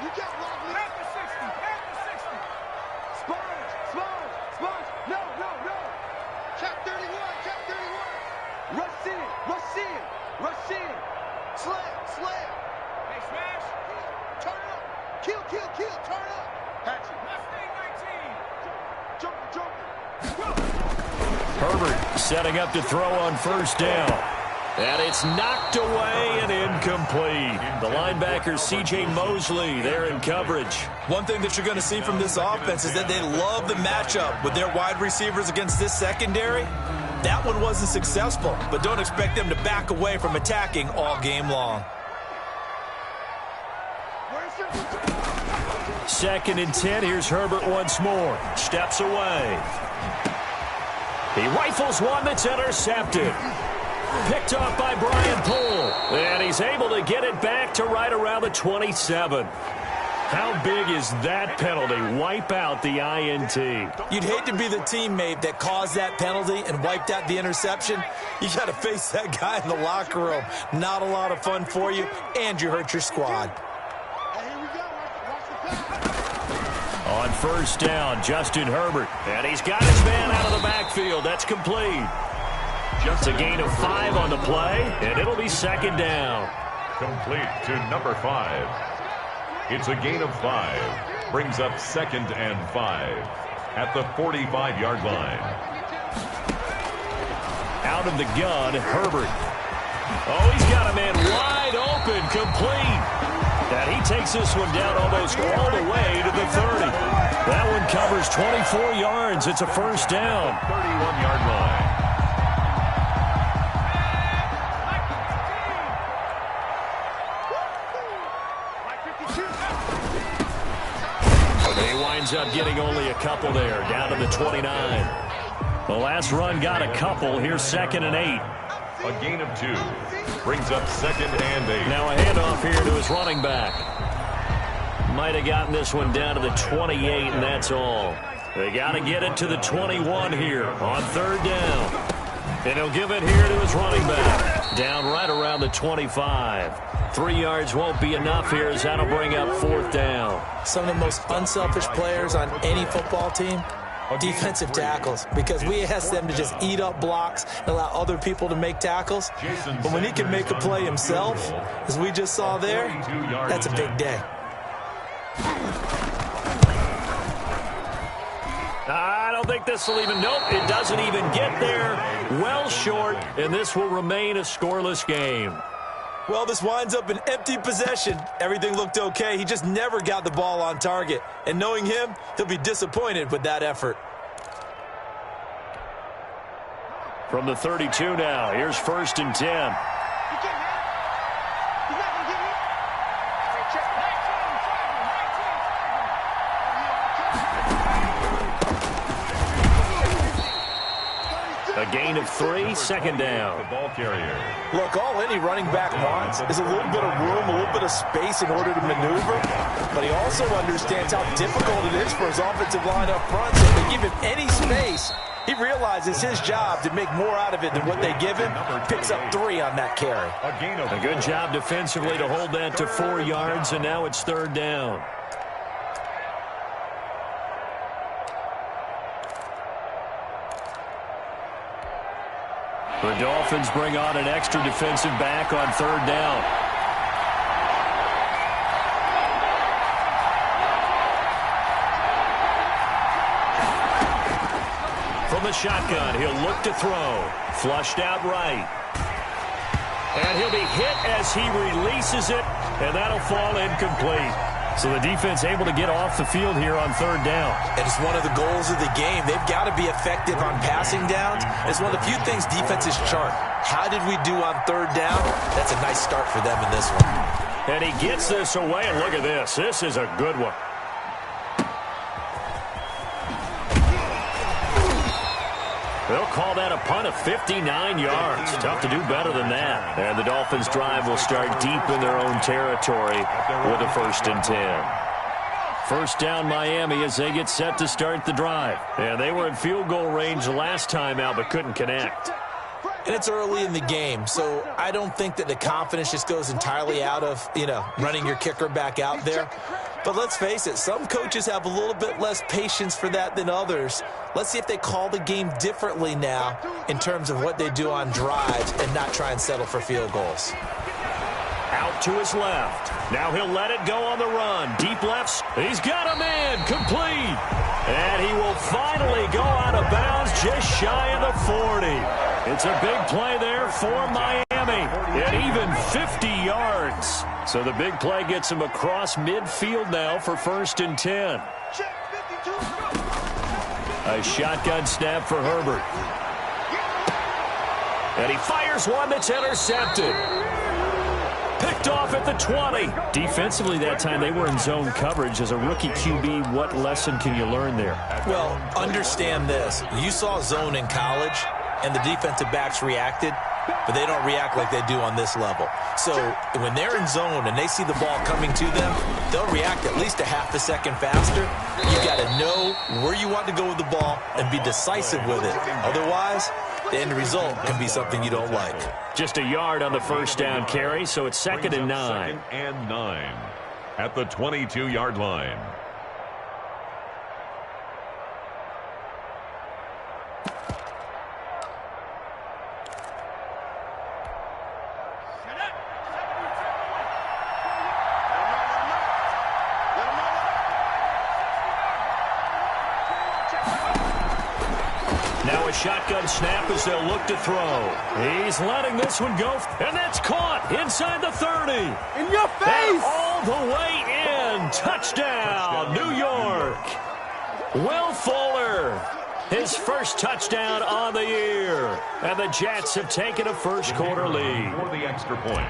At the 60. At the 60. Sponge. No. Check 31. Rush in. Slam. Hey, smash. Turn up. Kill. Turn up. Hatchet. Mustang 19. Herbert setting up to throw on first down. And it's knocked away and incomplete. The linebacker, C.J. Mosley, there in coverage. One thing that you're going to see from this offense is that they love the matchup with their wide receivers against this secondary. That one wasn't successful, but don't expect them to back away from attacking all game long. 2nd and 10. Here's Herbert once more. Steps away. He rifles one that's intercepted. Picked off by Brian Poole. And he's able to get it back to right around the 27. How big is that penalty? Wipe out the INT. You'd hate to be the teammate that caused that penalty and wiped out the interception. You got to face that guy in the locker room. Not a lot of fun for you, and you hurt your squad. On first down, Justin Herbert. And he's got his man out of the backfield. That's complete. Just a gain of 5 on the play, and it'll be 2nd down. Complete to number 5. It's a gain of 5. Brings up 2nd and 5 at the 45-yard line. Out of the gun, Herbert. Oh, he's got a man wide open, complete. And he takes this one down almost all the way to the 30. That one covers 24 yards. It's a first down. 31-yard line. He winds up getting only a couple there, down to the 29. The last run got a couple. Here's 2nd and 8. A gain of 2. Brings up 2nd and 8. Now a handoff here to his running back. Might have gotten this one down to the 28, and that's all. They got to get it to the 21 here on 3rd down. And he'll give it here to his running back. Down right around the 25. 3 yards won't be enough here as that'll bring up 4th down. Some of the most unselfish players on any football team, defensive tackles, because we ask them to just eat up blocks and allow other people to make tackles. But when he can make a play himself, as we just saw there, that's a big day. I don't think this will even, nope, it doesn't even get there. Well short, and this will remain a scoreless game. Well, this winds up an empty possession. Everything looked okay. He just never got the ball on target. And knowing him, he'll be disappointed with that effort. From the 32 now, here's 1st and 10. A gain of 3, 2nd down. The ball carrier. Look, all any running back wants is a little bit of room, a little bit of space in order to maneuver. But he also understands how difficult it is for his offensive line up front. So if they give him any space, he realizes his job to make more out of it than what they give him. Picks up 3 on that carry. A good job defensively to hold that to 4 yards, and now it's 3rd down. The Dolphins bring on an extra defensive back on 3rd down. From the shotgun, he'll look to throw. Flushed out right. And he'll be hit as he releases it, and that'll fall incomplete. So the defense able to get off the field here on 3rd down. And it's one of the goals of the game. They've got to be effective on passing downs. It's one of the few things defenses chart. How did we do on 3rd down? That's a nice start for them in this one. And he gets this away, and look at this. This is a good one. They'll call that a punt of 59 yards. Tough to do better than that. And the Dolphins' drive will start deep in their own territory with a 1st and 10. First down Miami as they get set to start the drive. And they were in field goal range last time out but couldn't connect. And it's early in the game, so I don't think that the confidence just goes entirely out of, running your kicker back out there. But let's face it, some coaches have a little bit less patience for that than others. Let's see if they call the game differently now in terms of what they do on drives and not try and settle for field goals. Out to his left. Now he'll let it go on the run. Deep lefts. He's got a man. Complete. And he will finally go out of bounds just shy of the 40. It's a big play there for Miami. And even 50 yards. So the big play gets him across midfield now for 1st and 10. A shotgun snap for Herbert. And he fires one that's intercepted. Picked off at the 20. Defensively that time, they were in zone coverage. As a rookie QB, what lesson can you learn there? Well, understand this. You saw zone in college, and the defensive backs reacted, but they don't react like they do on this level. So when they're in zone and they see the ball coming to them, they'll react at least a half a second faster. You got to know where you want to go with the ball and be decisive with it. Otherwise, the end result can be something you don't like. Just a yard on the first down carry, so it's 2nd and 9. 2nd and 9 at the 22-yard line. Now a shotgun snap as they'll look to throw. He's letting this one go, and that's caught inside the 30. In your And face! all the way in. Touchdown, New York. Will Fuller, his first touchdown on the year. And the Jets have taken a first-quarter lead. For the extra point.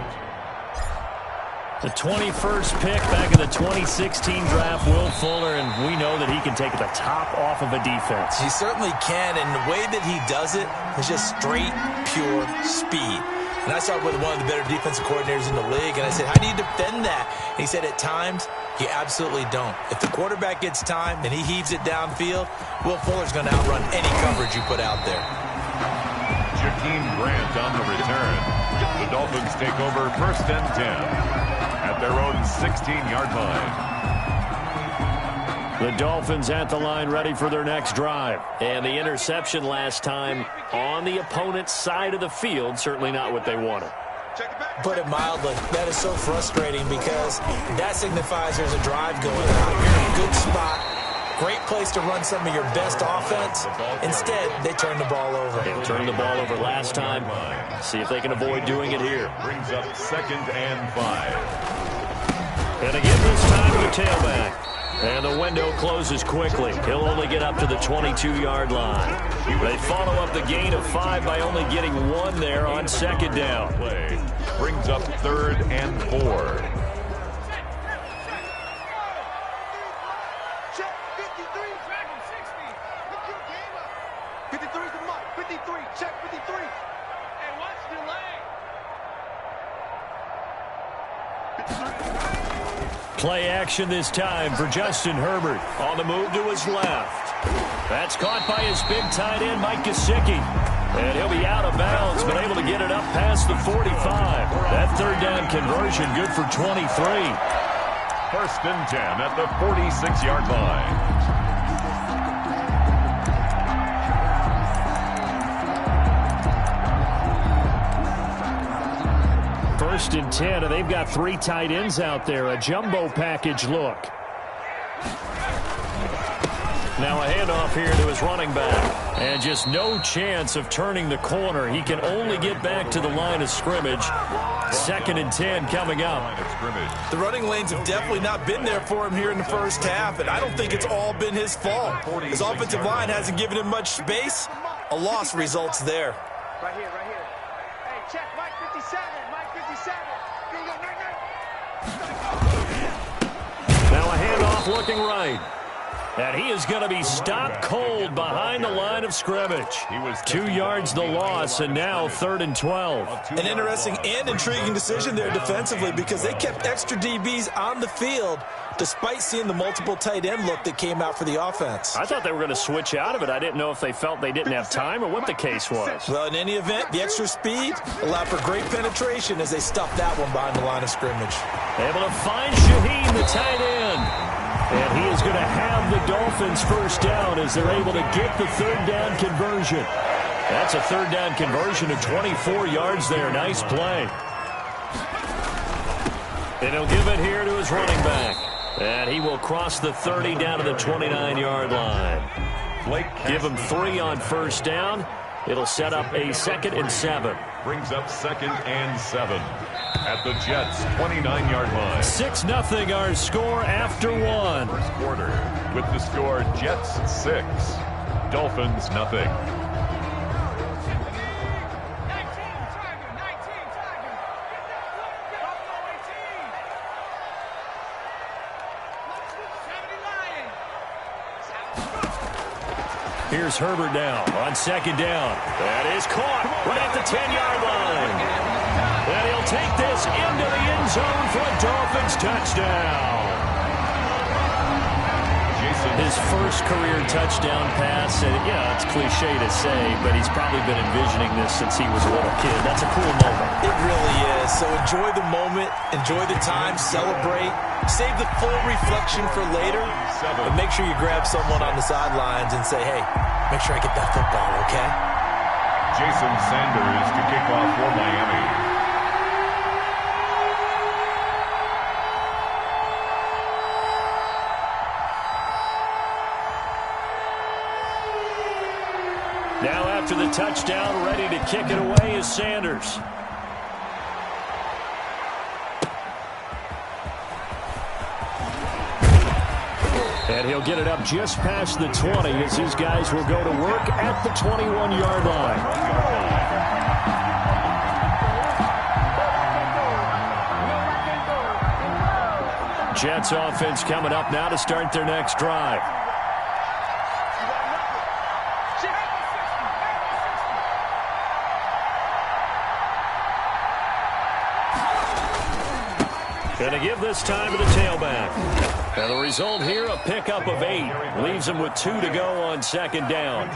The 21st pick back in the 2016 draft, Will Fuller, and we know that he can take the top off of a defense. He certainly can, and the way that he does it is just straight, pure speed. And I saw with one of the better defensive coordinators in the league, and I said, how do you defend that? And he said, at times, you absolutely don't. If the quarterback gets time and he heaves it downfield, Will Fuller's going to outrun any coverage you put out there. Jakeem Grant on the return. The Dolphins take over 1st and 10 at their own 16-yard line. The Dolphins at the line ready for their next drive. And the interception last time on the opponent's side of the field, certainly not what they wanted. Put it mildly, that is so frustrating because that signifies there's a drive going on. You're in a good spot. Great place to run some of your best offense. Instead, they turn the ball over. They turned the ball over last time. See if they can avoid doing it here. Brings up 2nd and 5. And again this time to the tailback. And the window closes quickly. He'll only get up to the 22-yard line. They follow up the gain of 5 by only getting 1 there on 2nd down. Play brings up 3rd and 4. Check 53. Back in 60. Pick your game up. 53 is the mark. 53. Check 53. Hey, watch the leg. Play action this time for Justin Herbert. On the move to his left. That's caught by his big tight end, Mike Gesicki. And he'll be out of bounds, but able to get it up past the 45. That 3rd down conversion good for 23. 1st and 10 at the 46-yard line. First and 10, and they've got 3 tight ends out there. A jumbo package look. Now a handoff here to his running back. And just no chance of turning the corner. He can only get back to the line of scrimmage. 2nd and 10 coming up. The running lanes have definitely not been there for him here in the first half, and I don't think it's all been his fault. His offensive line hasn't given him much space. A loss results there. Right here, right here. Hey, check Mike 57. Mike 57. Here you go, night. Now a handoff looking right. And he is going to be stopped cold behind the line of scrimmage. 2 yards the loss, and now 3rd and 12. An interesting and intriguing decision there defensively because they kept extra DBs on the field despite seeing the multiple tight end look that came out for the offense. I thought they were going to switch out of it. I didn't know if they felt they didn't have time or what the case was. Well, in any event, the extra speed allowed for great penetration as they stuffed that one behind the line of scrimmage. Able to find Shaheen, the tight end. And he is going to have the Dolphins first down as they're able to get the 3rd down conversion. That's a 3rd down conversion of 24 yards there. Nice play. And he'll give it here to his running back. And he will cross the 30 down to the 29-yard line. Give him 3 on first down. It'll set up a 2nd and 7. Brings up 2nd and 7 at the Jets' 29-yard line. 6-0 our score after 1. First quarter with the score Jets 6, Dolphins nothing. Here's Herbert now on 2nd down. That is caught right at the 10-yard line. And he'll take this into the end zone for a Dolphins touchdown. His first career touchdown pass, and yeah, it's cliche to say, but he's probably been envisioning this since he was a little kid. That's a cool moment. It really is. So enjoy the moment, enjoy the time, celebrate, save the full reflection for later, but make sure you grab someone on the sidelines and say, hey, make sure I get that football, okay? Jason Sanders to kick off for Miami. Now after the touchdown, ready to kick it away is Sanders. And he'll get it up just past the 20 as his guys will go to work at the 21-yard line. Jets offense coming up now to start their next drive. Going to give this time to the tailback. And the result here, a pickup of 8. Leaves him with 2 to go on 2nd down.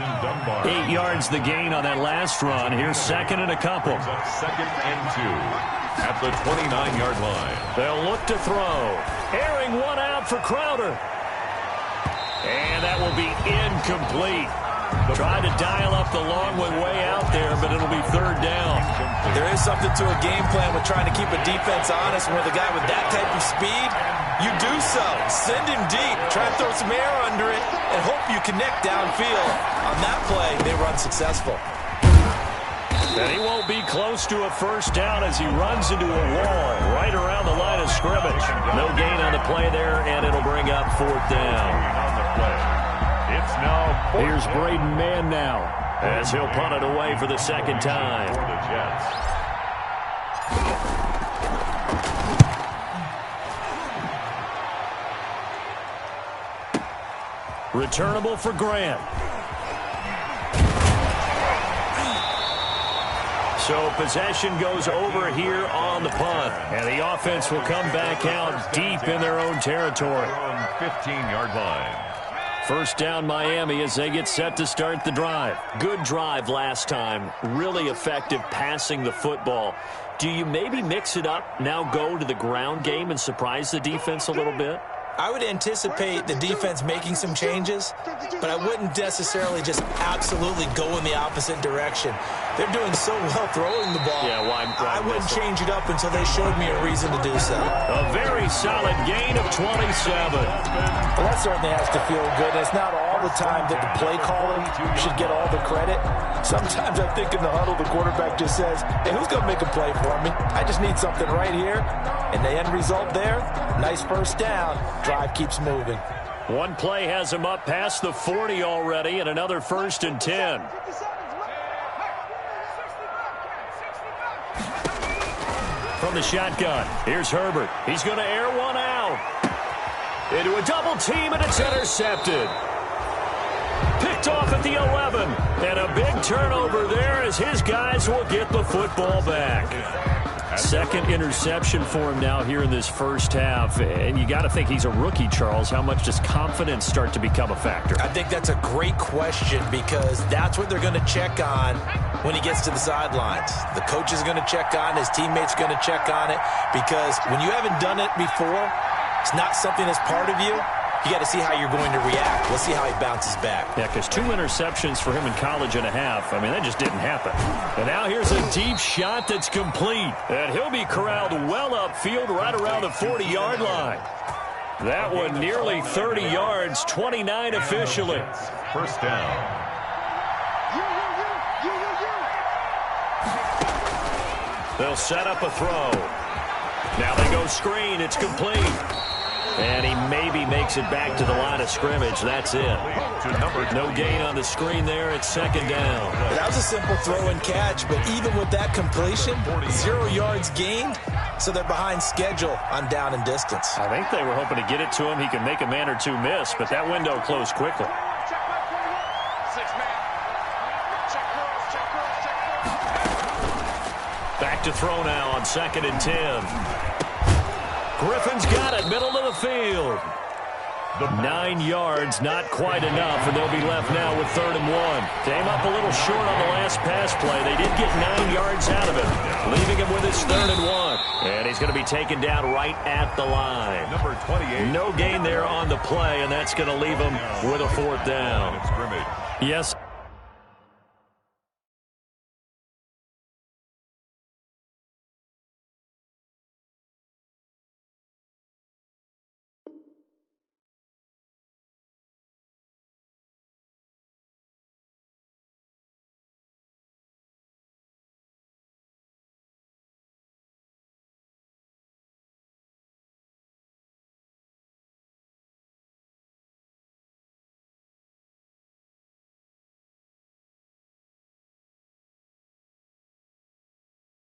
8 yards the gain on that last run. Here's 2nd and a couple. 2nd and 2 at the 29-yard line. They'll look to throw. Airing one out for Crowder. And that will be incomplete. Tried to dial up the long one way out there, but it'll be 3rd down. There is something to a game plan with trying to keep a defense honest. With a guy with that type of speed, you do so. Send him deep. Try to throw some air under it and hope you connect downfield. On that play, they were unsuccessful. And he won't be close to a first down as he runs into a wall right around the line of scrimmage. No gain on the play there, and it'll bring up 4th down. It's now here's Braden Mann now as he'll punt it away for the 2nd time. For the Jets. Returnable for Grant. So possession goes over here on the punt. And the offense will come back out deep in their own territory. On 15-yard line. First down Miami as they get set to start the drive. Good drive last time. Really effective passing the football. Do you maybe mix it up, now go to the ground game and surprise the defense a little bit? I would anticipate the defense making some changes, but I wouldn't necessarily just absolutely go in the opposite direction. They're doing so well throwing the ball. Yeah, why I wouldn't change it up until they showed me a reason to do so. A very solid gain of 27. Well, that certainly has to feel good. It's not all the time that the play caller should get all the credit. Sometimes I think in the huddle, the quarterback just says, hey, who's going to make a play for me? I just need something right here. And the end result there, nice first down. Drive keeps moving. One play has him up past the 40 already, and another 1st and 10. From the shotgun, here's Herbert. He's going to air one out. Into a double team, and it's intercepted. Picked off at the 11. And a big turnover there as his guys will get the football back. Second interception for him now here in this first half. And you got to think he's a rookie, Charles. How much does confidence start to become a factor? I think that's a great question because that's what they're going to check on when he gets to the sidelines. The coach is going to check on, his teammates going to check on it, because when you haven't done it before, it's not something that's part of you. You got to see how you're going to react. Let's see how he bounces back. Yeah, because 2 interceptions for him in college and a half. I mean, that just didn't happen. And now here's a deep shot that's complete. And he'll be corralled well upfield right around the 40-yard line. That one nearly 30 yards, 29 officially. First down. They'll set up a throw. Now they go screen. It's complete. And he maybe makes it back to the line of scrimmage. That's it. No gain on the screen there. It's second down. That was a simple throw and catch, but even with that completion, 0 yards gained, so they're behind schedule on down and distance. I think they were hoping to get it to him. He could make a man or two miss, but that window closed quickly. Back to throw now on 2nd and 10. Griffin's got it, middle of the field. 9 yards, not quite enough, and they'll be left now with 3rd and 1. Came up a little short on the last pass play. They did get 9 yards out of it, leaving him with his 3rd and 1. And he's going to be taken down right at the line. Number 28. No gain there on the play, and that's going to leave him with a 4th down. Yes.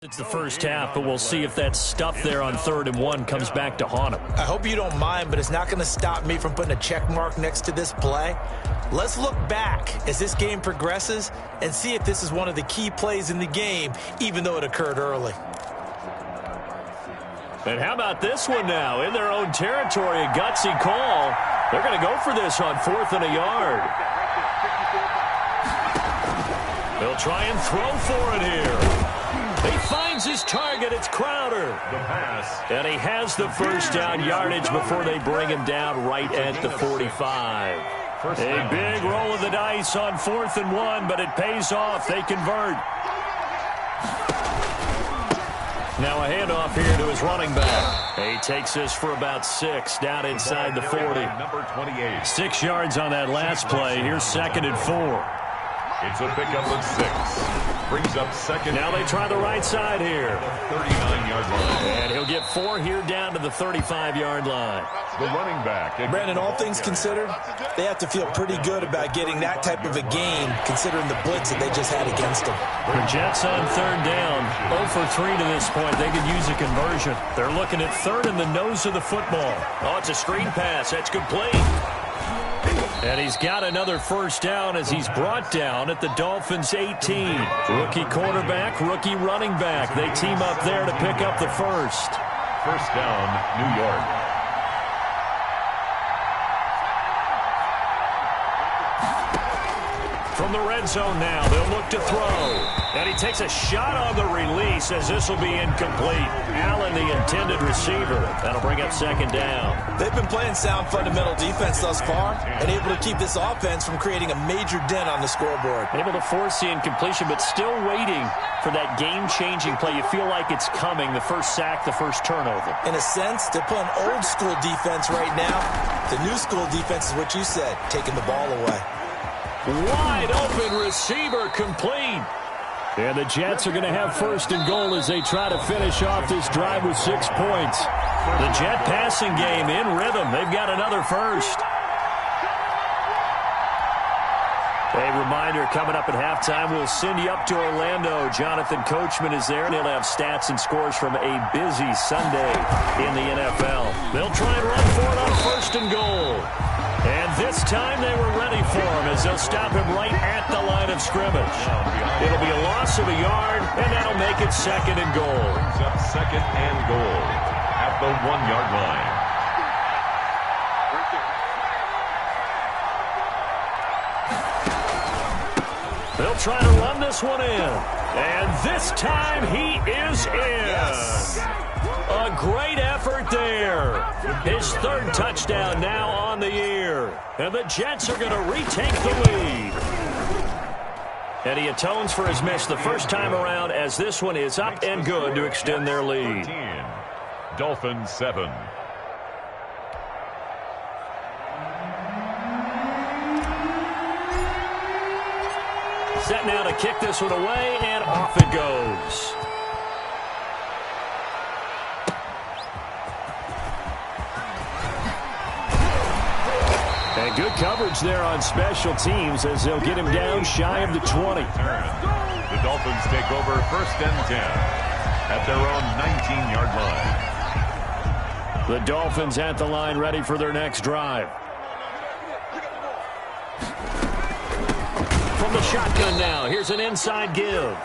It's the first half, but we'll see if that stuff there on 3rd and 1 comes back to haunt him. I hope you don't mind, but it's not going to stop me from putting a check mark next to this play. Let's look back as this game progresses and see if this is one of the key plays in the game, even though it occurred early. And how about this one now? In their own territory, a gutsy call. They're going to go for this on 4th and a yard. They'll try and throw for it here. He finds his target. It's Crowder. The pass. And he has the first down yardage before they bring him down right at the 45. A big roll of the dice on 4th and 1, but it pays off. They convert. Now a handoff here to his running back. He takes this for about 6 down inside the 40. Number 28. 6 yards on that last play. Here's 2nd and 4. It's a pickup of 6. Brings up 2nd. Now they try the right side here. 39-yard line. And he'll get 4 here down to the 35-yard line. The running back. Brandon, all things considered, they have to feel pretty good about getting that type of a game, considering the blitz that they just had against them. The Jets on 3rd down. 0 for 3 to this point. They could use a conversion. They're looking at 3rd in the nose of the football. Oh, it's a screen pass. That's complete. And he's got another first down as he's brought down at the Dolphins' 18. Rookie quarterback, rookie running back. They team up there to pick up the first. First down, New York. From the red zone now, they'll look to throw. And he takes a shot on the release as this will be incomplete. Allen, the intended receiver. That'll bring up 2nd down. They've been playing sound fundamental defense thus far and able to keep this offense from creating a major dent on the scoreboard. Able to force the incompletion, but still waiting for that game-changing play. You feel like it's coming, the first sack, the first turnover. In a sense, they're playing old-school defense right now. The new-school defense is what you said, taking the ball away. Wide open receiver complete. And the Jets are going to have 1st and goal as they try to finish off this drive with 6 points. The Jet passing game in rhythm. They've got another first. A reminder, coming up at halftime, we'll send you up to Orlando. Jonathan Coachman is there, and he'll have stats and scores from a busy Sunday in the NFL. They'll try and run for it on 1st and goal. time they were ready for him as they'll stop him right at the line of scrimmage. It'll be a loss of a yard, and that'll make it 2nd and goal. Brings up 2nd and goal at the 1-yard line. They'll try to run this one in. And this time he is in. Yes. A great effort there. His 3rd touchdown now on the year. And the Jets are going to retake the lead. And he atones for his miss the first time around as this one is up and good to extend their lead. 13, Dolphins 7. Set now to kick this one away, and off it goes. And good coverage there on special teams as they'll get him down shy of the 20. The Dolphins take over 1st and 10 at their own 19-yard line. The Dolphins at the line ready for their next drive. From the shotgun now, here's an inside give.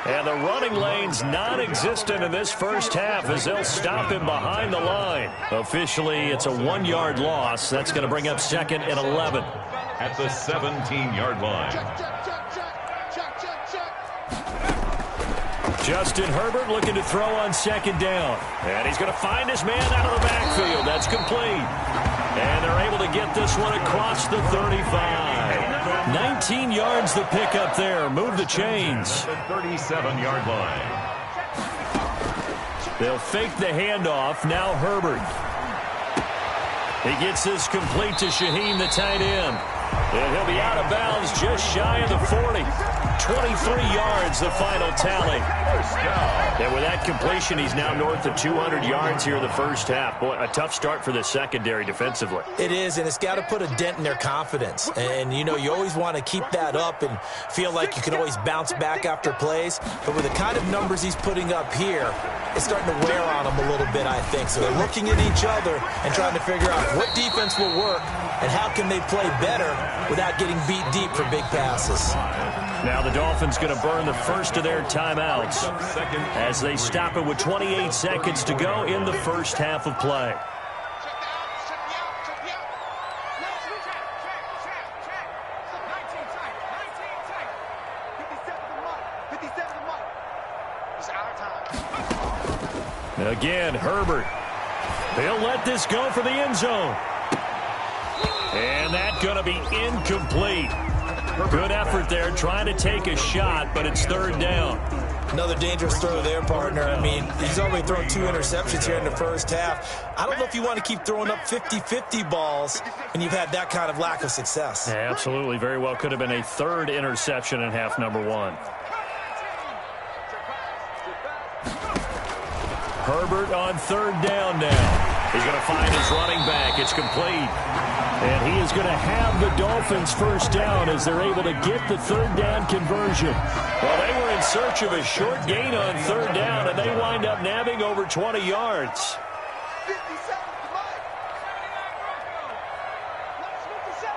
And the running lane's non-existent in this first half as they'll stop him behind the line. Officially, it's a 1-yard loss. That's going to bring up 2nd and 11. At the 17-yard line. Justin Herbert looking to throw on 2nd down. And he's going to find his man out of the backfield. That's complete. And they're able to get this one across the 35. 19 yards the pickup there. Move the chains. The 37-yard line. They'll fake the handoff. Now Herbert. He gets this complete to Shaheem, the tight end. And he'll be out of bounds just shy of the 40. 23 yards, the final tally. And with that completion, he's now north of 200 yards here in the first half. Boy, a tough start for the secondary defensively. It is, and it's got to put a dent in their confidence. And, you know, you always want to keep that up and feel like you can always bounce back after plays. But with the kind of numbers he's putting up here, it's starting to wear on them a little bit, I think. So they're looking at each other and trying to figure out what defense will work and how can they play better without getting beat deep for big passes. Now the Dolphins going to burn the first of their timeouts as they stop it with 28 seconds to go in the first half of play. Again, Herbert. They'll let this go for the end zone. And that's going to be incomplete. Good effort there, trying to take a shot, but it's 3rd down. Another dangerous throw there, partner. I mean, he's already thrown 2 interceptions here in the first half. I don't know if you want to keep throwing up 50-50 balls when you've had that kind of lack of success. Yeah, absolutely. Very well could have been a 3rd interception in half number 1. Herbert on 3rd down now. He's going to find his running back. It's complete. And he is going to have the Dolphins first down as they're able to get the 3rd down conversion. Well, they were in search of a short gain on 3rd down, and they wind up nabbing over 20 yards. 57, Mike.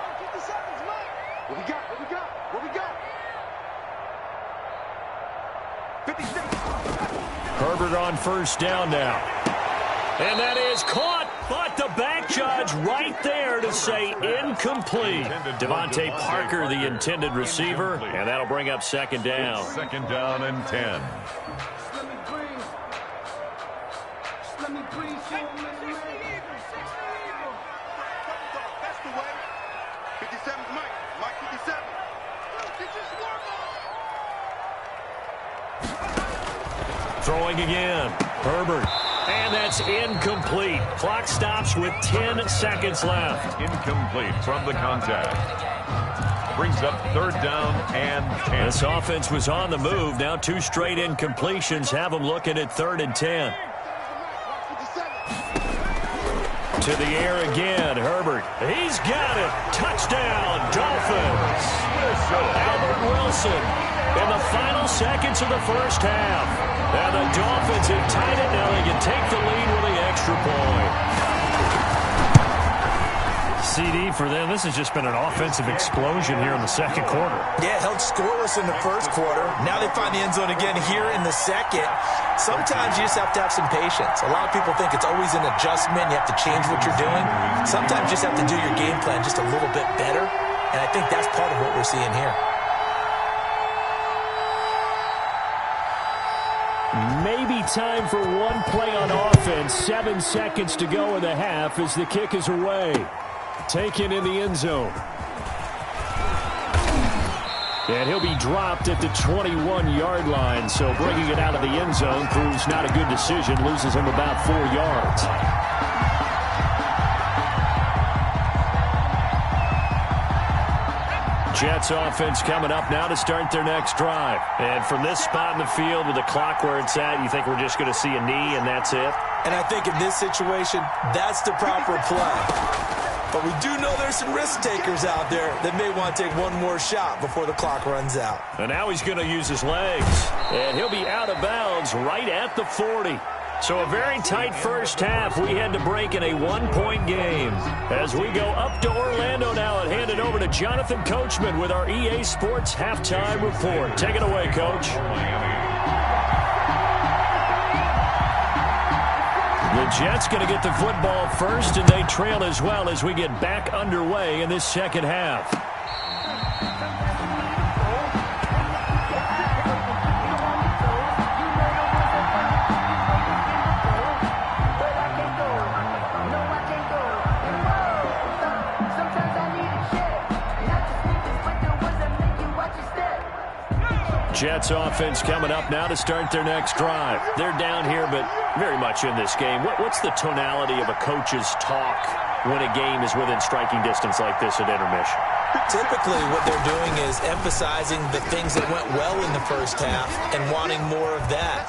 57, Mike. What we got? What we got? What we got? 56. Herbert on 1st down now. And that is caught. But the back judge right there to say incomplete. Devontae Parker, the intended receiver, and that'll bring up 2nd down. 2nd down and 10. Let me breathe for a minute. That's the way. 57's Mike. Mike 57. Throwing again. Herbert. And that's incomplete. Clock stops with 10 seconds left. Incomplete from the contact. Brings up 3rd down and 10. This offense was on the move. Now 2 straight incompletions have them looking at 3rd and 10. To the air again, Herbert. He's got it. Touchdown, Dolphins. Albert Wilson in the final seconds of the first half. And the Dolphins have tied it. Now they can take the lead with the extra point. CD for them, this has just been an offensive explosion here in the second quarter. Yeah, held scoreless in the first quarter. Now they find the end zone again here in the second. Sometimes you just have to have some patience. A lot of people think it's always an adjustment. You have to change what you're doing. Sometimes you just have to do your game plan just a little bit better. And I think that's part of what we're seeing here. Maybe time for one play on offense. 7 seconds to go in the half as the kick is away. Taken in the end zone. And he'll be dropped at the 21-yard line. So bringing it out of the end zone proves not a good decision. Loses him about 4 yards. Jets offense coming up now to start their next drive. And from this spot in the field with the clock where it's at, you think we're just going to see a knee and that's it? And I think in this situation, that's the proper play. But we do know there's some risk takers out there that may want to take one more shot before the clock runs out. And now he's going to use his legs. And he'll be out of bounds right at the 40. So a very tight first half. We had to break in a one-point game. As we go up to Orlando now and hand it over to Jonathan Coachman with our EA Sports Halftime Report. Take it away, Coach. The Jets going to get the football first, and they trail as well as we get back underway in this second half. Jets offense coming up now to start their next drive. They're down here, but very much in this game. What's the tonality of a coach's talk when a game is within striking distance like this at intermission? Typically, what they're doing is emphasizing the things that went well in the first half and wanting more of that.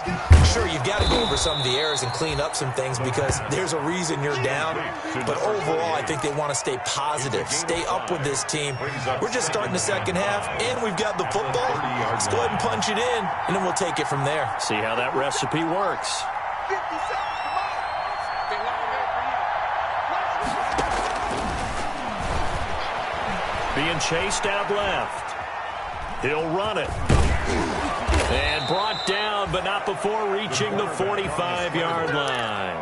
Sure, you've got to go over some of the errors and clean up some things because there's a reason you're down. But overall, I think they want to stay positive, stay up with this team. We're just starting the second half, and we've got the football. Let's go ahead and punch it in, and then we'll take it from there. See how that recipe works. 50 seconds, come on. Stay long there for you. Being chased out left. He'll run it. And brought down, but not before reaching the 45-yard line.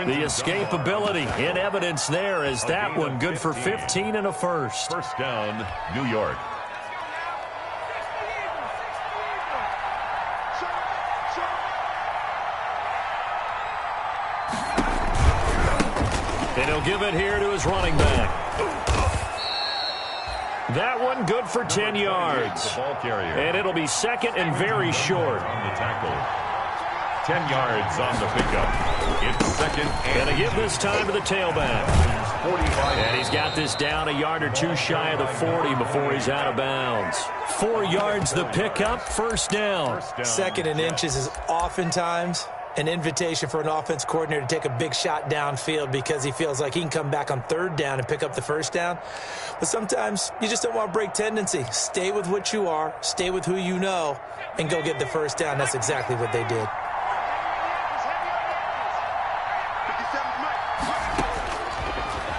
The escapability in evidence there as that one good for 15 and a first. First down, New York. And he'll give it here to his running back. That one good for 10 yards. The ball carrier. And it'll be second and very short. On the tackle. 10 yards on the pickup. It's second and Gonna give this time to the tailback. 45. And he's got this down a yard or two shy of the 40 before he's out of bounds. 4 yards the pickup, first down. Second and inches is oftentimes an invitation for an offense coordinator to take a big shot downfield because he feels like he can come back on third down and pick up the first down. But sometimes you just don't want to break tendency. Stay with what you are, stay with who you know, and go get the first down. That's exactly what they did.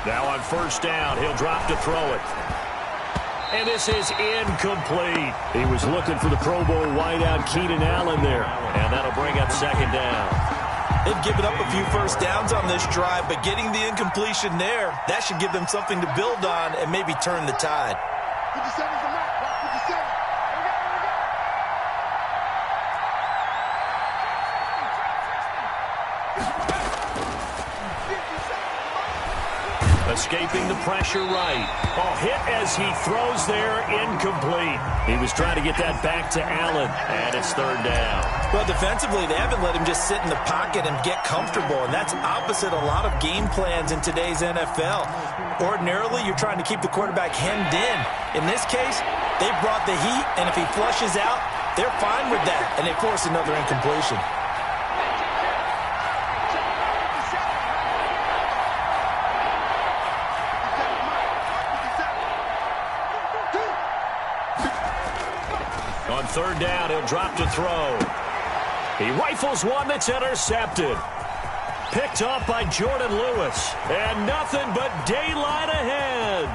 Now on first down, he'll drop to throw it. And this is incomplete. He was looking for the Pro Bowl wideout Keenan Allen there. And that'll bring up second down. They've given up a few first downs on this drive, but getting the incompletion there, that should give them something to build on and maybe turn the tide. 57's the mark. 57. Escaping the pressure right. Oh, hit as he throws there, incomplete. He was trying to get that back to Allen, and it's third down. Well, defensively, they haven't let him just sit in the pocket and get comfortable, and that's opposite a lot of game plans in today's NFL. Ordinarily, you're trying to keep the quarterback hemmed in. In this case, they brought the heat, and if he flushes out, they're fine with that, and they force another incompletion. On third down, he'll drop to throw. He rifles one that's intercepted. Picked off by Jordan Lewis. And nothing but daylight ahead.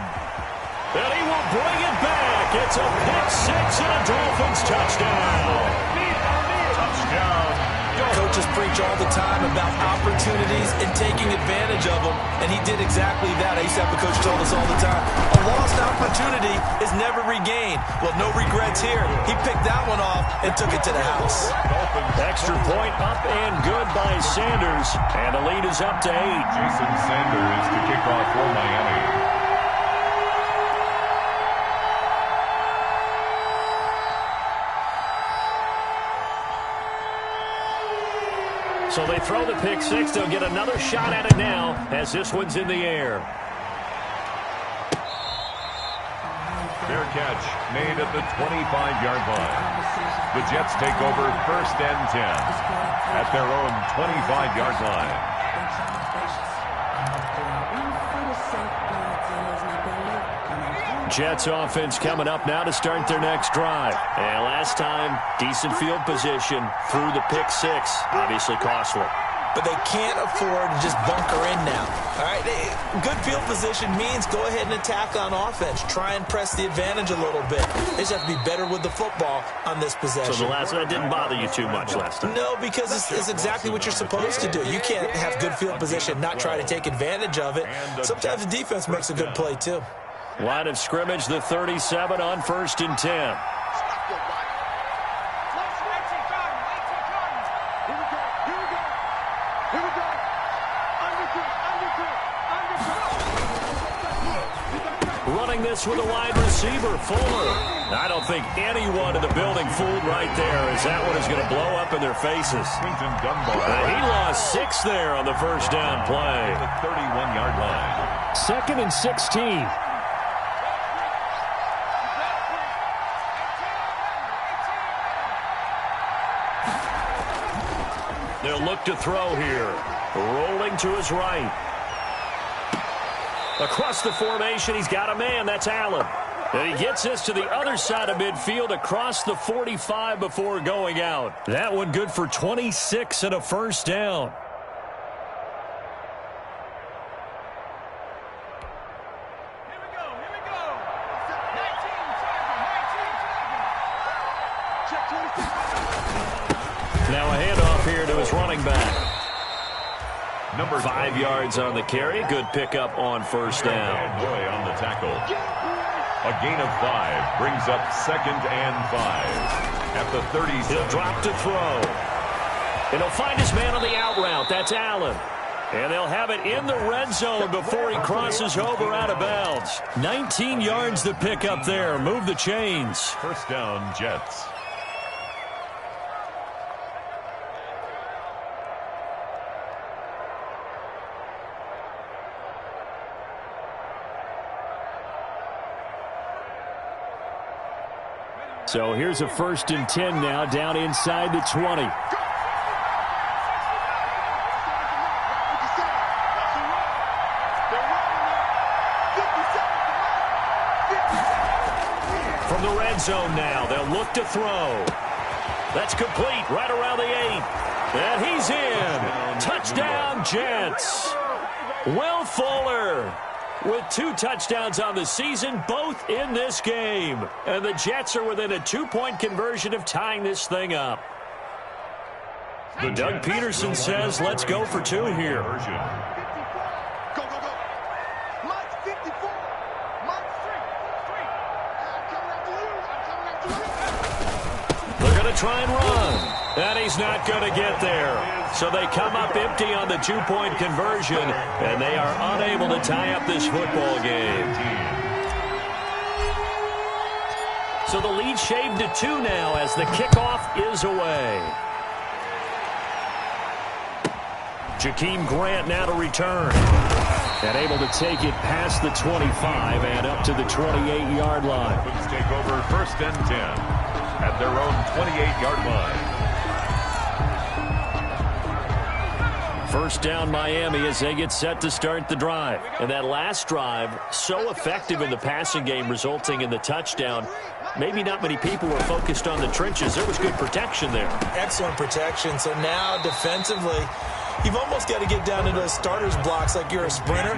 And he will bring it back. It's a pick six and a Dolphins touchdown. Touchdown. Coaches preach all the time about opportunities and taking advantage of them, and he did exactly that. I used to have a coach tell us all the time, a lost opportunity is never regained. Well, no regrets here. He picked that one off and took it to the house. Extra point up and good by Sanders, and the lead is up to 8. Jason Sanders to kick off for Miami. So they throw the pick six. They'll get another shot at it now as this one's in the air. Fair catch made at the 25-yard line. The Jets take over 1st and 10 at their own 25-yard line. Jets offense coming up now to start their next drive. And last time, decent field position through the pick six. Obviously costly. But they can't afford to just bunker in now. All right, good field position means go ahead and attack on offense. Try and press the advantage a little bit. They just have to be better with the football on this possession. So the last one didn't bother you too much last time? No, because it's exactly what you're supposed to do. You can't have good field position, not try to take advantage of it. Sometimes the defense makes a good play, too. Line of scrimmage, the 37 on 1st and 10. Running this with a wide receiver, Fuller. I don't think anyone in the building fooled right there, as that one is going to blow up in their faces. He lost 6 there on the first down play. The 31-yard line. 2nd and 16. They'll look to throw here. Rolling to his right. Across the formation, he's got a man. That's Allen. And he gets this to the other side of midfield across the 45 before going out. That one good for 26 and a first down. Now a handoff here to his running back. Number 5 yards on the carry. Good pickup on first down. Boy on the tackle. A gain of 5 brings up 2nd and 5 at the 37. He'll drop to throw. And he'll find his man on the out route. That's Allen. And they'll have it in the red zone before he crosses over out of bounds. 19 yards to pick up there. Move the chains. First down, Jets. So here's a 1st and 10 now, down inside the 20. From the red zone now, they'll look to throw. That's complete right around the 8. And he's in. Touchdown, Jets. Will Fuller with 2 touchdowns on the season, both in this game. And the Jets are within a 2-point conversion of tying this thing up. Doug Peterson says, let's go for 2 here. Go, go, go. Mike 54. Mike 3. I'm coming after you. They're going to try and run. And he's not going to get there. So they come up empty on the 2-point conversion, and they are unable to tie up this football game. So the lead shaved to 2 now as the kickoff is away. Jakeem Grant now to return. And able to take it past the 25 and up to the 28-yard line. Let's take over 1st and 10 at their own 28-yard line. First down Miami as they get set to start the drive. And that last drive, so effective in the passing game, resulting in the touchdown. Maybe not many people were focused on the trenches. There was good protection there. Excellent protection. So now defensively, you've almost got to get down into those starters blocks like you're a sprinter,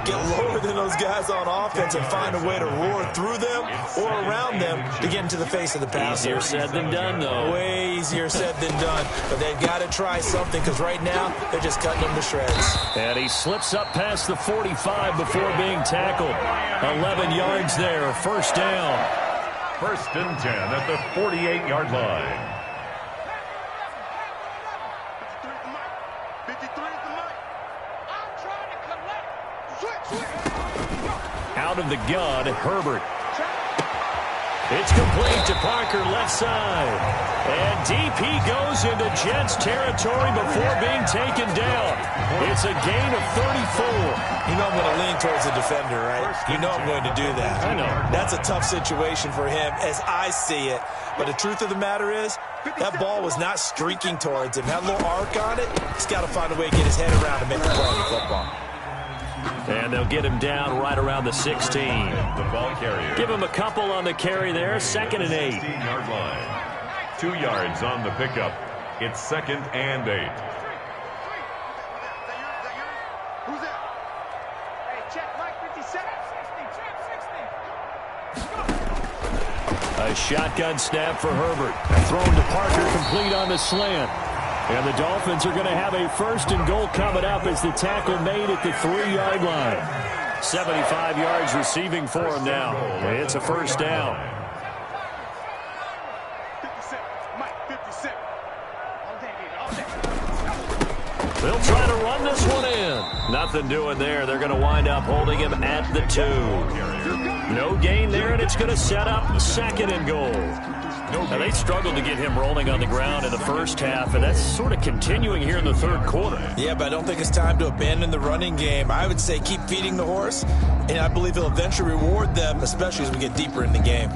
get lower than those guys on offense and find a way to roar through them or around them to get into the face of the passer. Easier said than done, though. Way easier said than done. But they've got to try something because right now they're just cutting them to shreds. And he slips up past the 45 before being tackled. 11 yards there, first down. First and 10 at the 48-yard line. Out of the gun, Herbert. It's complete to Parker, left side. And deep he goes into Jets territory before being taken down. It's a gain of 34. You know I'm going to lean towards the defender, right? You know I'm going to do that. I know. That's a tough situation for him as I see it. But the truth of the matter is, that ball was not streaking towards him. Had a little arc on it. He's got to find a way to get his head around and make the play in football. And they'll get him down right around the 16. The ball carrier. Give him a couple on the carry there, second and 8. 16-yard line. 2 yards on the pickup. It's second and 8. Who's that? Hey, check Mike 57. 60. A shotgun snap for Herbert. Thrown to Parker, complete on the slant. And the Dolphins are going to have a first and goal coming up as the tackle made at the 3-yard line. 75 yards receiving for him now. It's a first down. 57. Mike 57. All day, baby. All day. They'll try to run this one in. Nothing doing there. They're going to wind up holding him at the 2. No gain there, and it's going to set up second and goal. Now, they struggled to get him rolling on the ground in the first half, and that's sort of continuing here in the third quarter. Yeah, but I don't think it's time to abandon the running game. I would say keep feeding the horse, and I believe he'll eventually reward them, especially as we get deeper in the game.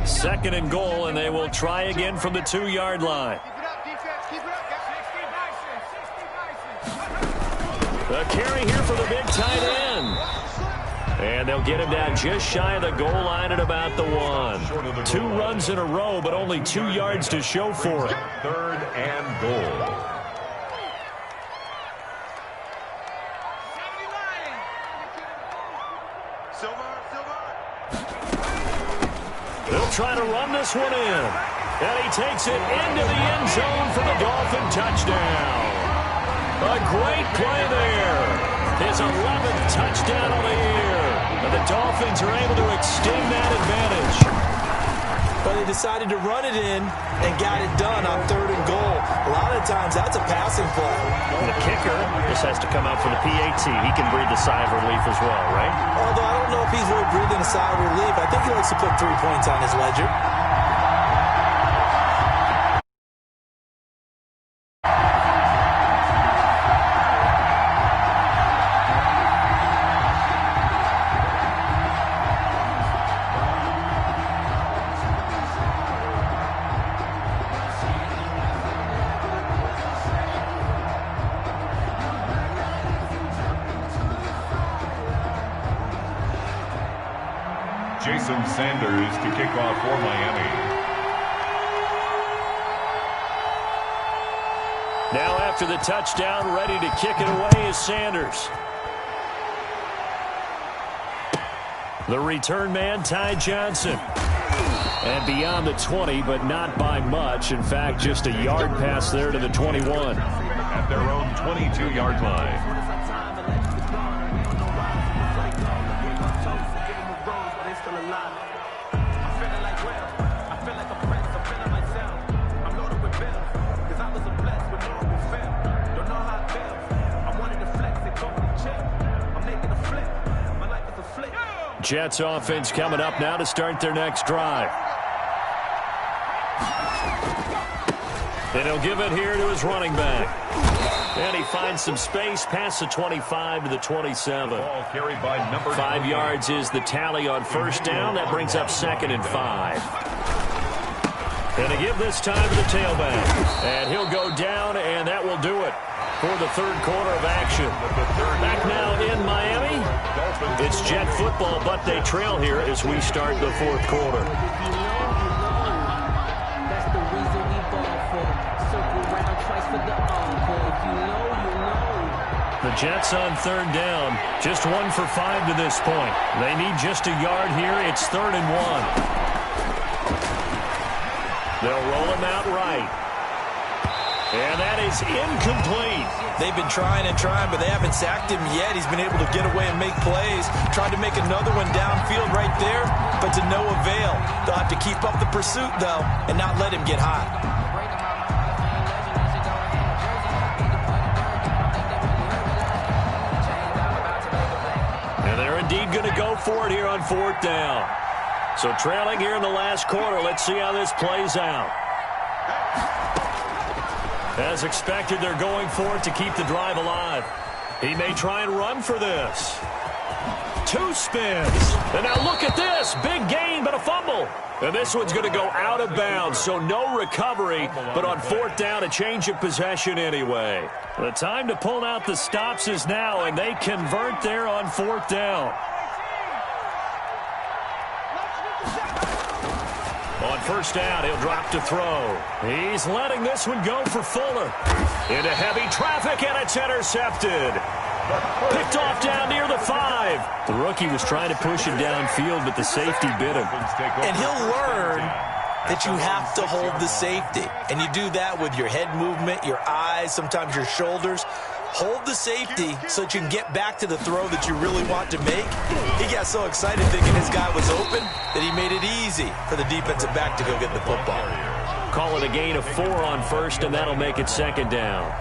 Second and goal, and they will try again from the 2-yard line. Keep it up, defense. Keep it up, guys. 60 Bison. 60 Bison. A carry here for the big tight end. And they'll get him down just shy of the goal line at about the 1. 2 runs in a row, but only 2 yards to show for it. Third and goal. 79. Silver. They'll try to run this one in. And he takes it into the end zone for the Dolphin touchdown. A great play there. His 11th touchdown of the year. And the Dolphins are able to extend that advantage. But they decided to run it in and got it done on third and goal. A lot of times that's a passing play. The kicker just has to come out for the PAT. He can breathe a sigh of relief as well, right? Although I don't know if he's really breathing a sigh of relief. I think he likes to put 3 points on his ledger. Jason Sanders to kick off for Miami. Now after the touchdown, ready to kick it away is Sanders. The return man, Ty Johnson. And beyond the 20, but not by much. In fact, just a yard pass there to the 21. At their own 22-yard line. Jets offense coming up now to start their next drive. And he'll give it here to his running back. And he finds some space past the 25 to the 27. Ball carried by number 5 yards is the tally on first down. That brings up second and 5. And to give this time to the tailback. And he'll go down, and that will do it for the third quarter of action. Back now in Miami. It's Jet football, but they trail here as we start the fourth quarter. That's the reason we ball for. Circle round twice for the encore. If you know, The Jets on third down. Just 1 for 5 to this point. They need just a yard here. It's 3rd and 1. They'll roll him out right. And that is incomplete. They've been trying and trying, but they haven't sacked him yet. He's been able to get away and make plays. Tried to make another one downfield right there, but to no avail. They'll have to keep up the pursuit, though, and not let him get hot. And they're indeed going to go for it here on 4th down. So trailing here in the last quarter. Let's see how this plays out. As expected, they're going for it to keep the drive alive. He may try and run for this. 2 spins. And now look at this. Big gain, but a fumble. And this one's going to go out of bounds, so no recovery. But on 4th down, a change of possession anyway. The time to pull out the stops is now, and they convert there on 4th down. On 1st down, he'll drop to throw. He's letting this one go for Fuller. Into heavy traffic, and it's intercepted. Picked off down near the 5. The rookie was trying to push it downfield, but the safety bit him. And he'll learn that you have to hold the safety. And you do that with your head movement, your eyes, sometimes your shoulders. Hold the safety so that you can get back to the throw that you really want to make. He got so excited thinking his guy was open that he made it easy for the defensive back to go get the football. Call it a gain of 4 on 1st, and that'll make it 2nd down.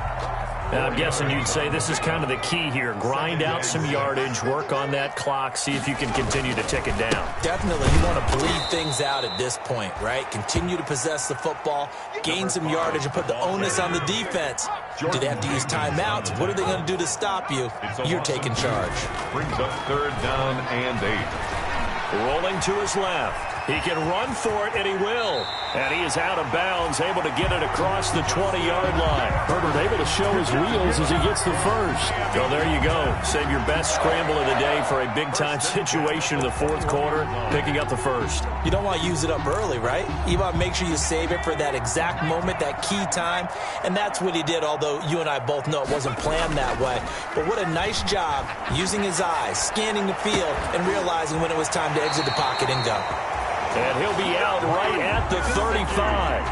Now, I'm guessing you'd say this is kind of the key here. Grind out some yardage, work on that clock, see if you can continue to tick it down. Definitely. You want to bleed things out at this point, right? Continue to possess the football, gain some yardage, and put the onus on the defense. Do they have to use timeouts? What are they going to do to stop you? You're taking charge. Brings up 3rd down and 8. Rolling to his left. He can run for it, and he will. And he is out of bounds, able to get it across the 20-yard line. Herbert able to show his wheels as he gets the first. Well, there you go. Save your best scramble of the day for a big-time situation in the 4th quarter, picking up the first. You don't want to use it up early, right? You want to make sure you save it for that exact moment, that key time. And that's what he did, although you and I both know it wasn't planned that way. But what a nice job using his eyes, scanning the field, and realizing when it was time to exit the pocket and go. And he'll be out right at the 35.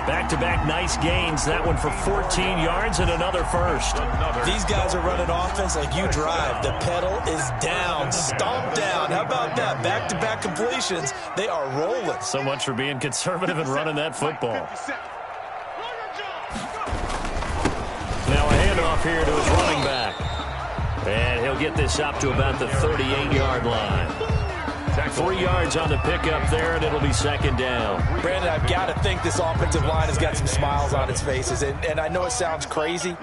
Back-to-back nice gains. That one for 14 yards and another first. These guys are running offense like you drive. The pedal is down, stomp down. How about that? Back-to-back completions. They are rolling. So much for being conservative and running that football. Now a handoff here to his running back. And he'll get this up to about the 38-yard line. 3 yards on the pickup there, and it'll be 2nd down. Brandon, I've got to think this offensive line has got some smiles on its faces. And I know it sounds crazy,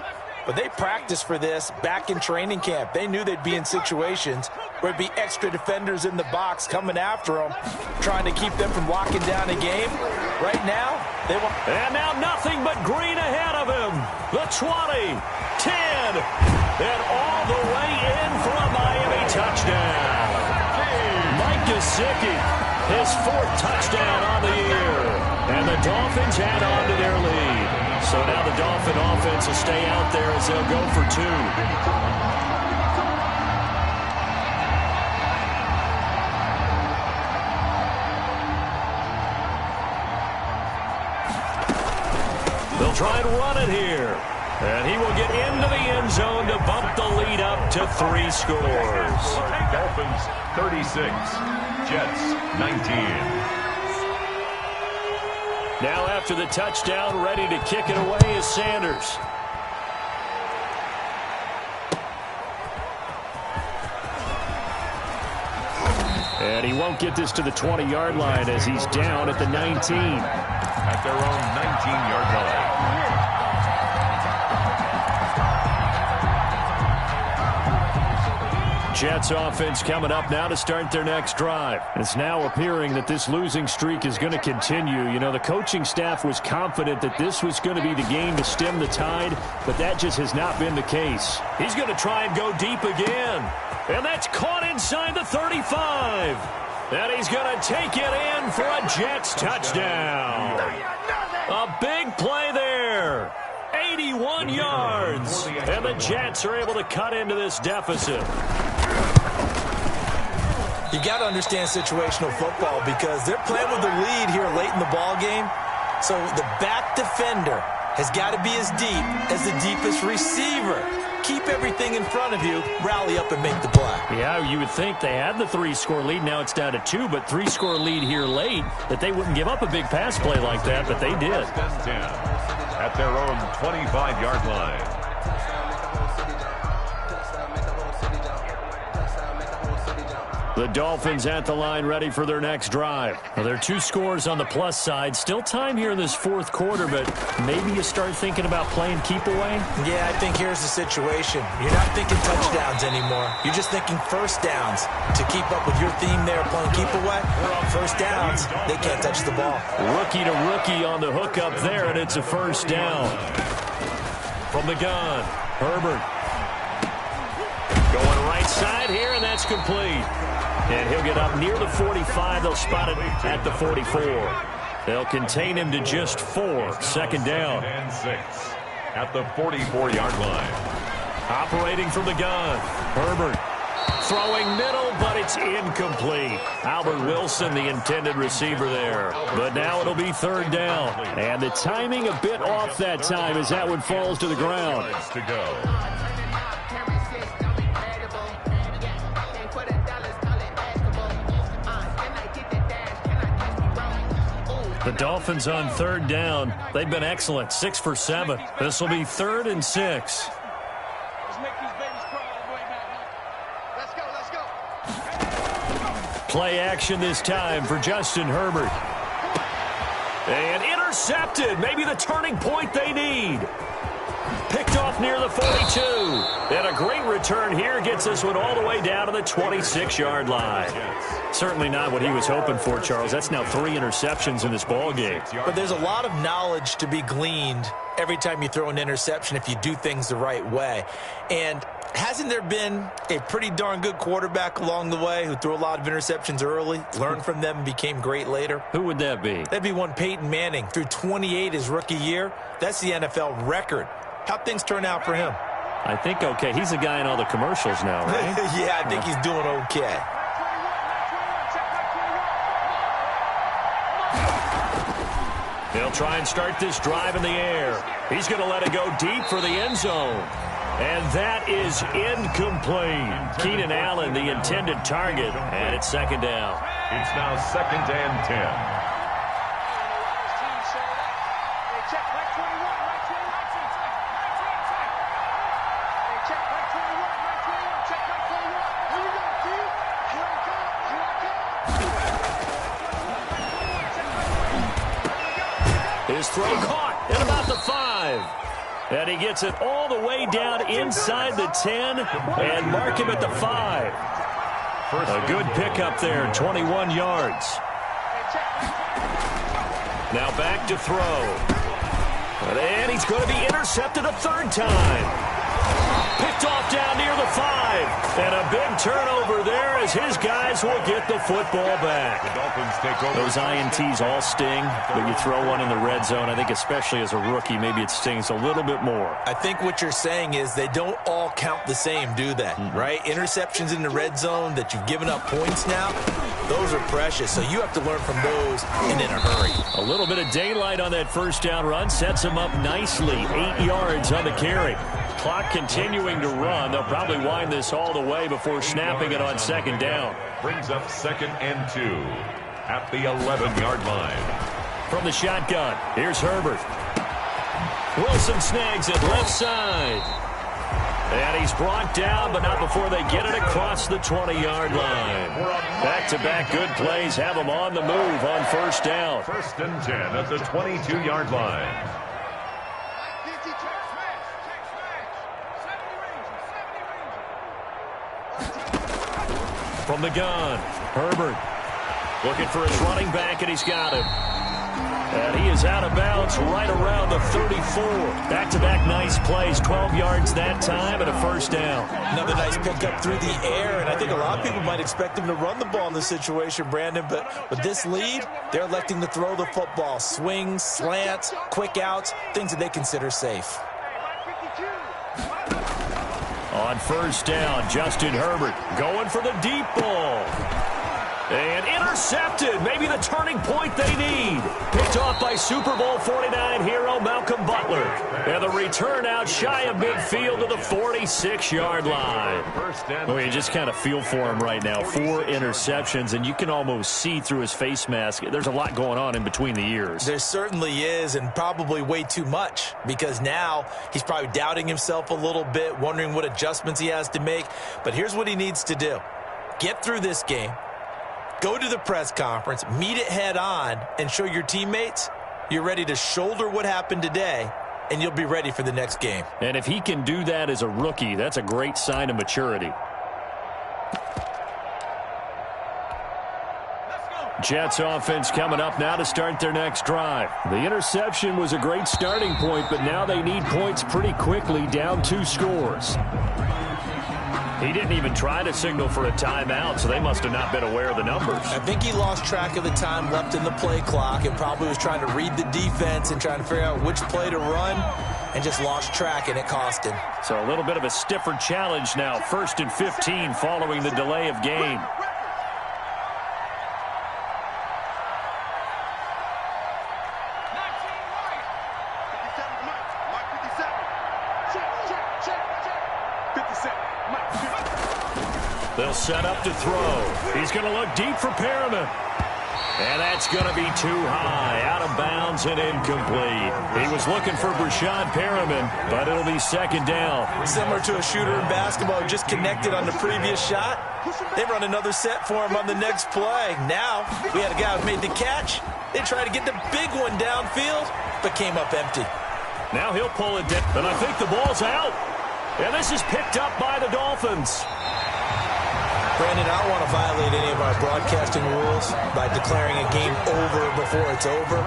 but they practiced for this back in training camp. They knew they'd be in situations where it'd be extra defenders in the box coming after them, trying to keep them from locking down a game. Right now, they want... And now nothing but green ahead of him. The 20, 10, and all the way in for a Miami touchdown. Gesicki, his 4th touchdown on the year. And the Dolphins add on to their lead. So now the Dolphin offense will stay out there as they'll go for 2. They'll try and run it here. And he will get into the end zone to bump the lead up to 3 scores. Dolphins 36, Jets 19. Now after the touchdown, ready to kick it away is Sanders. And he won't get this to the 20-yard line as he's down at the 19. At their own 19-yard line. Jets offense coming up now to start their next drive. It's now appearing that this losing streak is going to continue. You know, the coaching staff was confident that this was going to be the game to stem the tide, but that just has not been the case. He's going to try and go deep again. And that's caught inside the 35. And he's going to take it in for a Jets touchdown. A big play there. 81 yards. And the Jets are able to cut into this deficit. You got to understand situational football because they're playing with the lead here late in the ball game. So the back defender has got to be as deep as the deepest receiver. Keep everything in front of you, rally up and make the play. Yeah, you would think they had the 3-score lead. Now it's down to 2, but 3-score lead here late, that they wouldn't give up a big pass play like that, but they did. At their own 25-yard line. The Dolphins at the line ready for their next drive. Well, there are 2 scores on the plus side. Still time here in this fourth quarter, but maybe you start thinking about playing keep away? Yeah, I think here's the situation. You're not thinking touchdowns anymore. You're just thinking first downs. To keep up with your theme there, playing keep away, on first downs, they can't touch the ball. Rookie to rookie on the hookup there, and it's a first down. From the gun, Herbert. Going right side here, and that's complete. And he'll get up near the 45. They'll spot it at the 44. They'll contain him to just 4. Second down. And 6 at the 44-yard line. Operating from the gun, Herbert. Throwing middle, but it's incomplete. Albert Wilson, the intended receiver there. But now it'll be third down. And the timing a bit off that time as that one falls to the ground. To go. The Dolphins on third down. They've been excellent, 6 for 7. This will be 3rd and 6. Let's make these babies cry all the way back. Let's go. Play action this time for Justin Herbert. And intercepted. Maybe the turning point they need. Picked off near the 42. And a great return here gets this one all the way down to the 26-yard line. Certainly not what he was hoping for, Charles. That's now 3 interceptions in this ball game. But there's a lot of knowledge to be gleaned every time you throw an interception if you do things the right way. And hasn't there been a pretty darn good quarterback along the way who threw a lot of interceptions early, learned from them, and became great later? Who would that be? That'd be one Peyton Manning. Threw 28 his rookie year. That's the NFL record. How'd things turn out for him? I think okay. He's a guy in all the commercials now, right? Yeah, I think he's doing okay. They'll try and start this drive in the air. He's going to let it go deep for the end zone. And that is incomplete. Keenan Allen, the intended target, and it's second down. It's now 2nd and 10. His throw caught at about the 5. And he gets it all the way down inside the 10 and mark him at the 5. A good pickup there, 21 yards. Now back to throw. And he's going to be intercepted a 3rd time. Picked off down near the 5. And a big turnover there as his guys will get the football back. The Dolphins take over. Those INTs all sting, but you throw one in the red zone, I think especially as a rookie, maybe it stings a little bit more. I think what you're saying is they don't all count the same, do they? Right? Interceptions in the red zone that you've given up points now, those are precious. So you have to learn from those and in a hurry. A little bit of daylight on that first down run sets him up nicely. 8 yards on the carry. Clock continuing to run. They'll probably wind this all the way before snapping it on second down. Brings up 2nd and 2 at the 11-yard line. From the shotgun, here's Herbert. Wilson snags it left side. And he's brought down, but not before they get it across the 20-yard line. Back-to-back good plays have them on the move on first down. 1st and 10 at the 22-yard line. From the gun, Herbert looking for his running back, and he's got him. And he is out of bounds right around the 34. Back-to-back nice plays, 12 yards that time and a first down. Another nice pickup through the air, and I think a lot of people might expect him to run the ball in this situation, Brandon, but with this lead, they're electing to throw the football. Swings, slants, quick outs, things that they consider safe. On first down, Justin Herbert going for the deep ball. And intercepted. Maybe the turning point they need. Picked off by Super Bowl 49 hero Malcolm Butler. And the return out shy of midfield to the 46-yard line. Well, you just kind of feel for him right now. 4 interceptions, and you can almost see through his face mask. There's a lot going on in between the ears. There certainly is, and probably way too much, because now he's probably doubting himself a little bit, wondering what adjustments he has to make. But here's what he needs to do. Get through this game. Go to the press conference, meet it head on, and show your teammates you're ready to shoulder what happened today, and you'll be ready for the next game. And if he can do that as a rookie, that's a great sign of maturity. Jets offense coming up now to start their next drive. The interception was a great starting point, but now they need points pretty quickly, down 2 scores. He didn't even try to signal for a timeout, so they must have not been aware of the numbers. I think he lost track of the time left in the play clock and probably was trying to read the defense and trying to figure out which play to run and just lost track, and it cost him. So a little bit of a stiffer challenge now. 1st and 15 following the delay of game. They'll set up to throw. He's going to look deep for Perriman. And that's going to be too high, out of bounds and incomplete. He was looking for Brashad Perriman, but it'll be 2nd down. Similar to a shooter in basketball who just connected on the previous shot. They run another set for him on the next play. Now, we had a guy who made the catch. They tried to get the big one downfield, but came up empty. Now he'll pull it down, and I think the ball's out. And this is picked up by the Dolphins. Brandon, I don't want to violate any of our broadcasting rules by declaring a game over before it's over.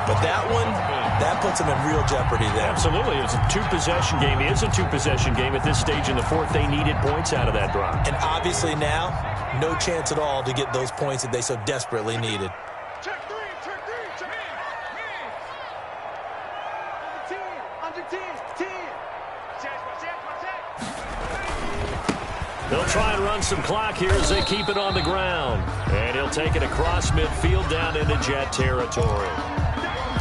But that one, that puts them in real jeopardy there. Absolutely. It's a 2-possession game. It is a 2-possession game at this stage in the 4th. They needed points out of that drive. And obviously now, no chance at all to get those points that they so desperately needed. Check 3, check 3, check 10. Under 10, 10. They'll try and run some clock here as they keep it on the ground. And he'll take it across midfield down into Jet territory.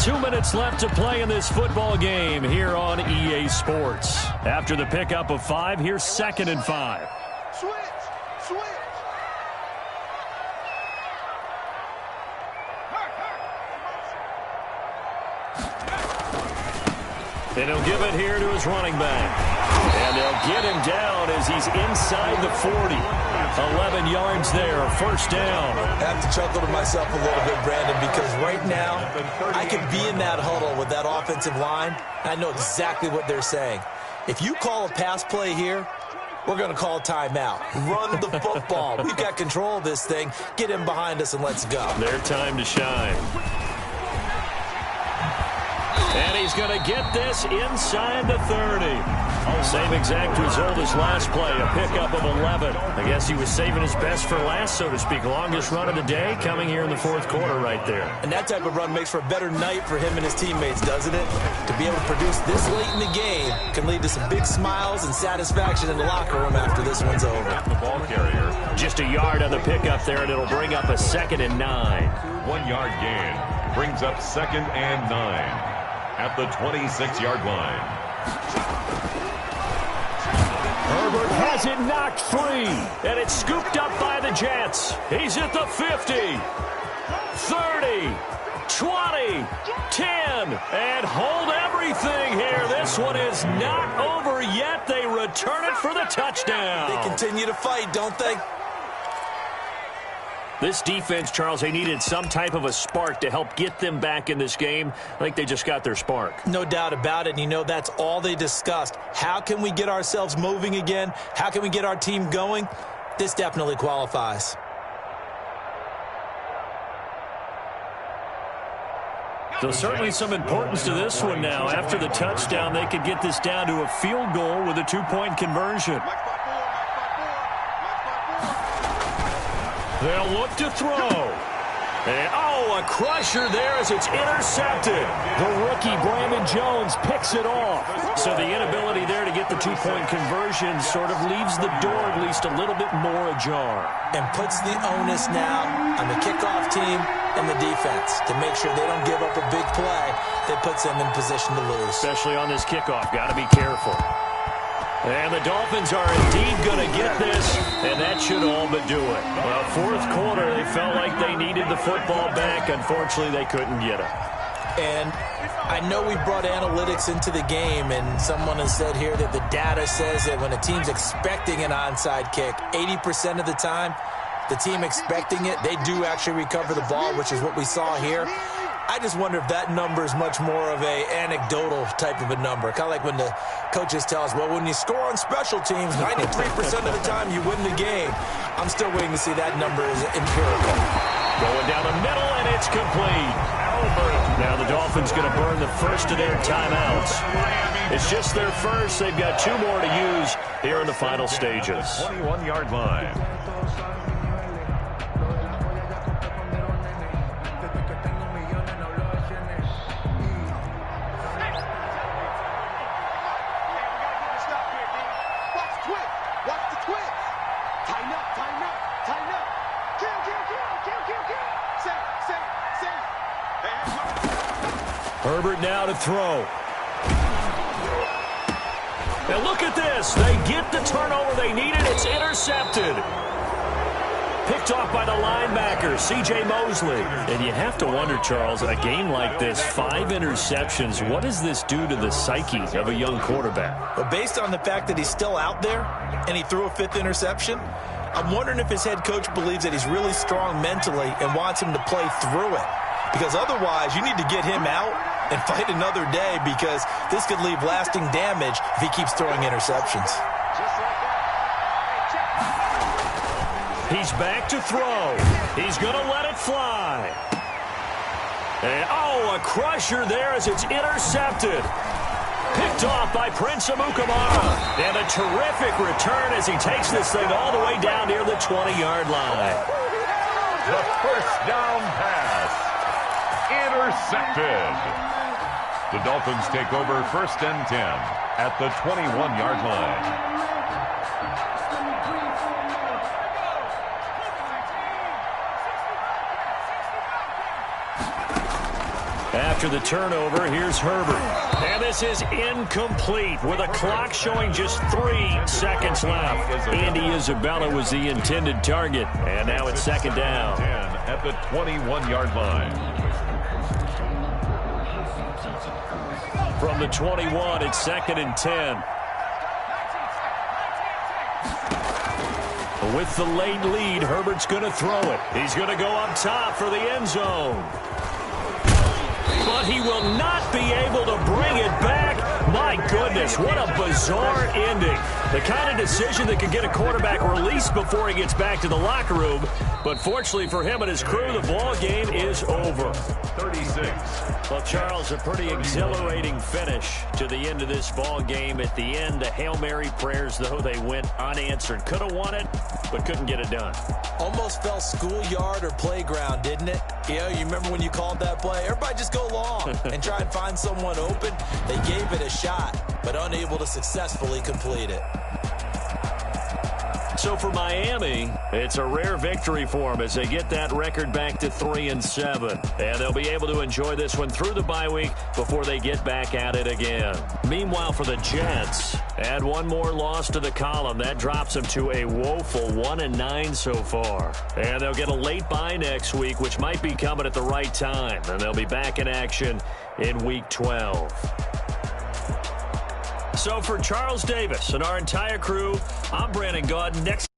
2 minutes left to play in this football game here on EA Sports. After the pickup of 5, here's 2nd and 5. Switch, switch. And he'll give it here to his running back. And they'll get him down as he's inside the 40. 11 yards there, 1st down. I have to chuckle to myself a little bit, Brandon, because right now I could be in that huddle with that offensive line, and I know exactly what they're saying. If you call a pass play here, we're going to call a timeout. Run the football. We've got control of this thing. Get him behind us and let's go. Their time to shine. And he's going to get this inside the 30. Same exact result as last play, a pickup of 11. I guess he was saving his best for last, so to speak. Longest run of the day coming here in the 4th quarter right there. And that type of run makes for a better night for him and his teammates, doesn't it? To be able to produce this late in the game can lead to some big smiles and satisfaction in the locker room after this one's over. The ball carrier. Just a yard on the pickup there, and it'll bring up a 2nd and 9. 1 yard gain brings up 2nd and 9 at the 26-yard line. Herbert has it knocked free, and it's scooped up by the Jets. He's at the 50, 30, 20, 10, and hold everything here. This one is not over yet. They return it for the touchdown. They continue to fight, don't they? This defense, Charles, they needed some type of a spark to help get them back in this game. I think they just got their spark. No doubt about it. And you know, that's all they discussed. How can we get ourselves moving again? How can we get our team going? This definitely qualifies. So certainly some importance to this one now. After the touchdown, they could get this down to a field goal with a 2-point conversion. They'll look to throw. And, oh, a crusher there as it's intercepted. The rookie, Brandon Jones, picks it off. So the inability there to get the two-point conversion sort of leaves the door at least a little bit more ajar. And puts the onus now on the kickoff team and the defense to make sure they don't give up a big play that puts them in position to lose. Especially on this kickoff. Got to be careful. And the Dolphins are indeed going to get this, and that should all but do it. Well, fourth quarter, they felt like they needed the football back. Unfortunately, they couldn't get it. And I know we brought analytics into the game, and someone has said here that the data says that when a team's expecting an onside kick, 80% of the time, the team expecting it, they do actually recover the ball, which is what we saw here. I just wonder if that number is much more of a anecdotal type of a number. Kind of like when the coaches tell us, well, when you score on special teams, 93% of the time you win the game. I'm still waiting to see that number is empirical. Going down the middle, and it's complete. Albert. Now the Dolphins going to burn the first of their timeouts. It's just their first. They've got two more to use here in the final stages. 21-yard line. Herbert now to throw. Now look at this. They get the turnover they needed. It's intercepted. Picked off by the linebacker, C.J. Mosley. And you have to wonder, Charles, a game like this, 5 interceptions, what does this do to the psyche of a young quarterback? But based on the fact that he's still out there and he threw a 5th interception, I'm wondering if his head coach believes that he's really strong mentally and wants him to play through it. Because otherwise, you need to get him out and fight another day, because this could leave lasting damage if he keeps throwing interceptions. He's back to throw. He's going to let it fly. And, oh, a crusher there as it's intercepted. Picked off by Prince Amukamara. And a terrific return as he takes this thing all the way down near the 20-yard line. The first down pass. Intercepted. The Dolphins take over 1st and 10 at the 21-yard line. After the turnover, here's Herbert. And this is incomplete with a clock showing just 3 seconds left. Andy Isabella was the intended target. And now it's 2nd down. At the 21-yard line. From the 21, it's 2nd and 10. With the late lead, Herbert's going to throw it. He's going to go up top for the end zone. But he will not be able to bring it back. My goodness, what a bizarre ending. The kind of decision that could get a quarterback released before he gets back to the locker room. But fortunately for him and his crew, the ball game is over. 36. Well, Charles, a pretty exhilarating finish to the end of this ball game. At the end, the Hail Mary prayers, though, they went unanswered. Could have won it, but couldn't get it done. Almost felt schoolyard or playground, didn't it? You remember when you called that play? Everybody just go long and try and find someone open. They gave it a shot, but unable to successfully complete it. So for Miami, it's a rare victory for them as they get that record back to 3-7. And they'll be able to enjoy this one through the bye week before they get back at it again. Meanwhile, for the Jets, add one more loss to the column. That drops them to a woeful 1-9 so far. And they'll get a late bye next week, which might be coming at the right time. And they'll be back in action in Week 12. So for Charles Davis and our entire crew, I'm Brandon Gaudin. Next